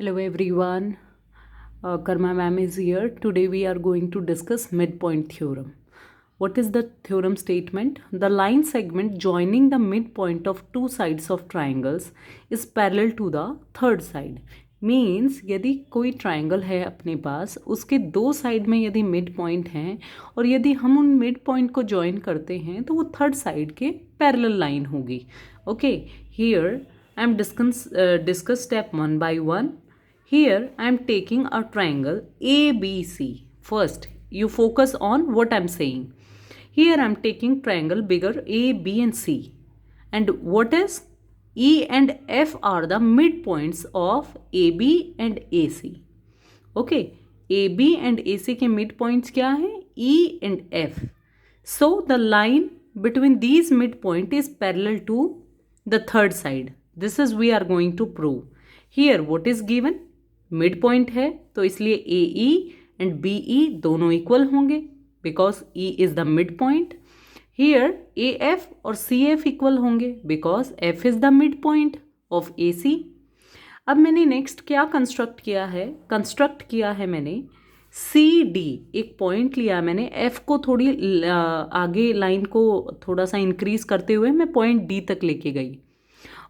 Hello everyone, Karma ma'am is here. Today we are going to discuss midpoint theorem. What is the theorem statement? The line segment joining the midpoint of two sides of triangles is parallel to the third side. Means यदि कोई triangle है अपने पास, उसके दो side में यदि mid point हैं और यदि हम उन मिड पॉइंट को ज्वाइन करते हैं तो वो थर्ड साइड के पैरेलल लाइन होगी. Okay, here I am discuss step one by one. Here I am taking a triangle ABC. First, you focus on what I am saying. Here I am taking triangle bigger A, B and C. And what is? E and F are the midpoints of AB and AC. Okay, AB and AC के midpoints क्या हैं? E and F. So the line between these midpoint is parallel to the third side. This is we are going to prove. Here what is given? Mid point है तो इसलिए ए E and B E दोनों equal होंगे because E is the mid point. Here A F और C F equal होंगे because F is the mid point of A C. अब मैंने next क्या कंस्ट्रक्ट किया है मैंने सी डी एक पॉइंट लिया मैंने, एफ को थोड़ी आगे लाइन को थोड़ा सा इंक्रीज करते हुए मैं पॉइंट डी तक लेके गई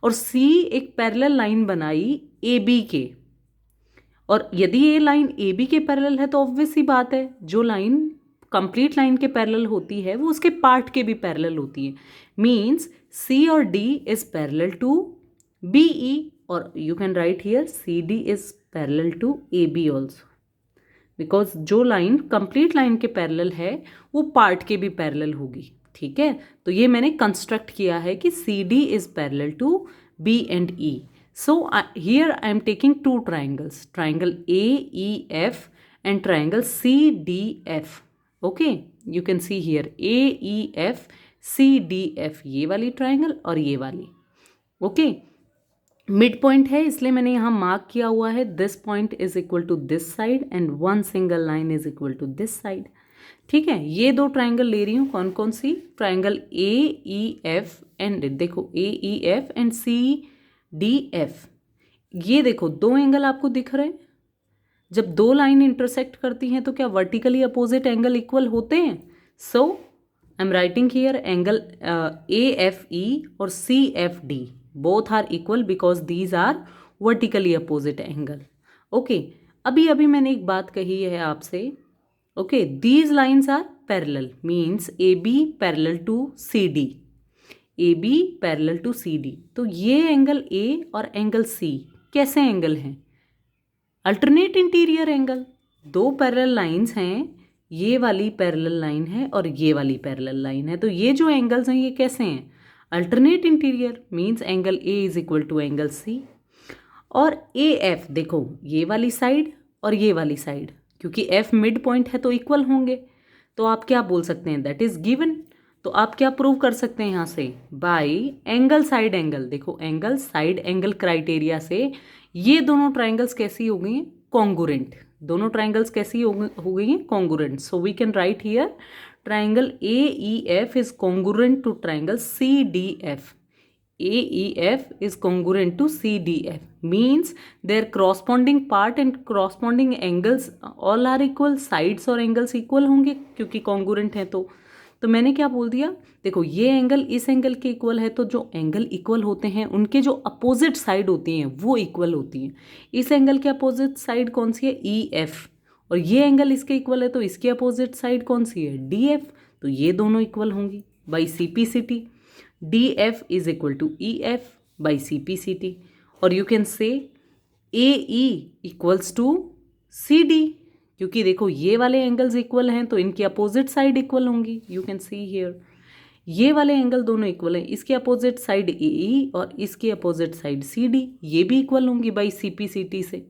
और सी एक पैरेलल लाइन बनाई ए बी के. और यदि ये लाइन ए बी के पैरेलल है तो ऑब्वियस सी बात है जो लाइन कंप्लीट लाइन के पैरेलल होती है वो उसके पार्ट के भी पैरेलल होती है. मीन्स सी और D is parallel to B E और you can write here C D is parallel to A B also because जो लाइन कंप्लीट लाइन के पैरेलल है वो पार्ट के भी पैरेलल होगी. ठीक है, तो ये मैंने कंस्ट्रक्ट किया है कि C D is parallel to B and E. So here I am taking two triangles, triangle AEF and triangle CDF. Okay, you can see here AEF CDF ये वाली triangle और ये वाली. Okay, मिड पॉइंट है इसलिए मैंने यहाँ mark किया हुआ है this point is equal to this side and one single line is equal to this side. ठीक है, ये दो ट्राइंगल ले रही हूँ. कौन कौन सी? ट्राइंगल AEF एंड देखो AEF एंड CDF. ये देखो दो एंगल आपको दिख रहे हैं. जब दो लाइन इंटरसेक्ट करती हैं तो क्या वर्टिकली अपोजिट एंगल इक्वल होते हैं? So I am writing here angle AFE और CFD both are equal because these are vertically opposite angle. Okay, अभी मैंने एक बात कही है आपसे. Okay, these lines are parallel means AB parallel to CD, AB parallel to CD. तो ये एंगल A और एंगल C कैसे एंगल हैं? Alternate interior angle. दो पैरेलल लाइंस हैं, ये वाली पैरेलल लाइन है और ये वाली पैरेलल लाइन है. तो ये जो एंगल्स हैं ये कैसे हैं? Alternate interior means angle A is equal to angle C. और AF देखो ये वाली साइड और ये वाली साइड, क्योंकि F मिड पॉइंट है तो इक्वल होंगे. तो आप क्या बोल सकते हैं? That is given. तो आप क्या प्रूव कर सकते हैं यहाँ से? Bye angle side angle. देखो एंगल साइड एंगल क्राइटेरिया से ये दोनों ट्राइंगल्स कैसी हो गई हैं? कॉन्गुरेंट. दोनों ट्राइंगल्स कैसी हो गई हैं? Congruent. So we can write here triangle AEF is congruent to triangle CDF. AEF is congruent to CDF means their corresponding part and corresponding angles all are equal. sides और angles equal होंगे क्योंकि congruent है. तो मैंने क्या बोल दिया? देखो ये एंगल इस एंगल के इक्वल है तो जो एंगल इक्वल होते हैं उनके जो अपोजिट साइड होती हैं वो इक्वल होती हैं. इस एंगल के अपोजिट साइड कौन सी है? EF. और ये एंगल इसके इक्वल है तो इसके अपोजिट साइड कौन सी है? DF. तो ये दोनों इक्वल होंगी by CPCT. DF is equal to EF by CPCT. और you can say AE equals to CD क्योंकि देखो ये वाले एंगल्स इक्वल हैं तो इनकी अपोजिट साइड इक्वल होंगी. यू कैन सी हियर ये वाले एंगल दोनों इक्वल हैं. इसके अपोजिट साइड AE और इसके अपोजिट साइड CD ये भी इक्वल होंगी बाई CPCT से.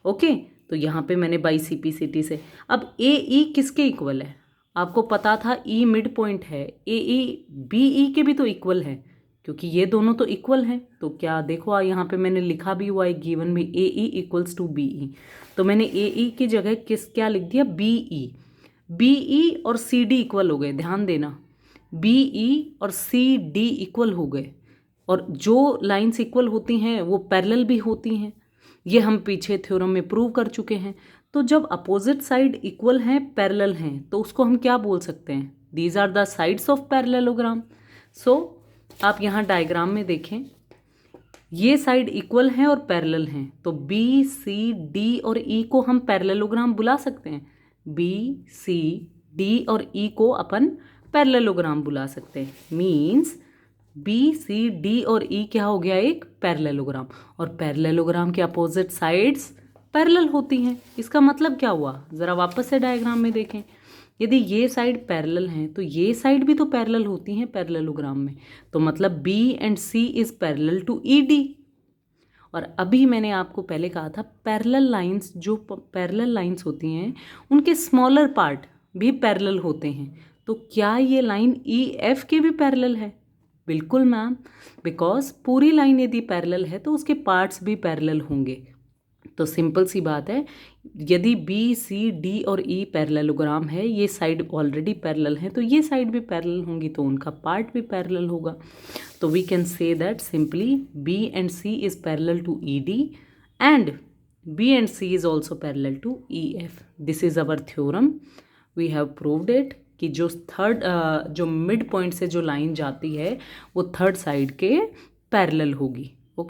ओके, तो यहाँ पे मैंने बाई CPCT से. अब AE किसके इक्वल है? आपको पता था E मिड पॉइंट है. AE BE के भी तो इक्वल है क्योंकि ये दोनों तो इक्वल हैं. तो क्या देखो यहाँ पे मैंने लिखा भी हुआ है गिवन में AE इक्वल्स टू BE. तो मैंने AE की जगह क्या लिख दिया? BE. BE और CD इक्वल हो गए. ध्यान देना BE और CD इक्वल हो गए. और जो लाइंस इक्वल होती हैं वो पैरेलल भी होती हैं. ये हम पीछे थ्योरम में प्रूव कर चुके हैं। तो जब अपोजिट साइड इक्वल हैं, पैरेलल हैं, तो उसको हम क्या बोल सकते हैं? These are the sides of parallelogram. सो आप यहाँ डायग्राम में देखें, ये साइड इक्वल हैं और पैरेलल हैं, तो बी सी डी और ई को हम पैरेललोग्राम बुला सकते हैं। बी सी डी और ई को अपन पैरेललोग्राम बुला सकते हैं। मीन्स बी सी डी और ई क्या हो गया? एक पैरेललोग्राम। और पैरेललोग्राम के अपोजिट साइड्स पैरेलल होती हैं। इसका मतलब क्या हुआ? ज़रा वापस से डायग्राम में देखें। यदि ये साइड पैरेलल हैं तो ये साइड भी तो पैरेलल होती हैं पैरेललोग्राम में। तो मतलब B and C is parallel to E D. और अभी मैंने आपको पहले कहा था पैरेलल लाइंस, जो पैरेलल लाइंस होती हैं उनके स्मॉलर पार्ट भी पैरेलल होते हैं। तो क्या ये लाइन ई एफ के भी पैरेलल है? बिल्कुल मैम, बिकॉज पूरी लाइन यदि पैरेलल है तो उसके पार्ट्स भी पैरेलल होंगे। तो सिंपल सी बात है, यदि बी सी डी और ई पैरेललोग्राम है, ये साइड ऑलरेडी पैरेलल है, तो ये साइड भी पैरेलल होंगी, तो उनका पार्ट भी पैरेलल होगा। तो we can say that simply B and C is parallel to E D and B and C is also parallel to E F. This is our theorem, we have proved it कि जो जो mid point से जो line जाती है वो third side के parallel होगी।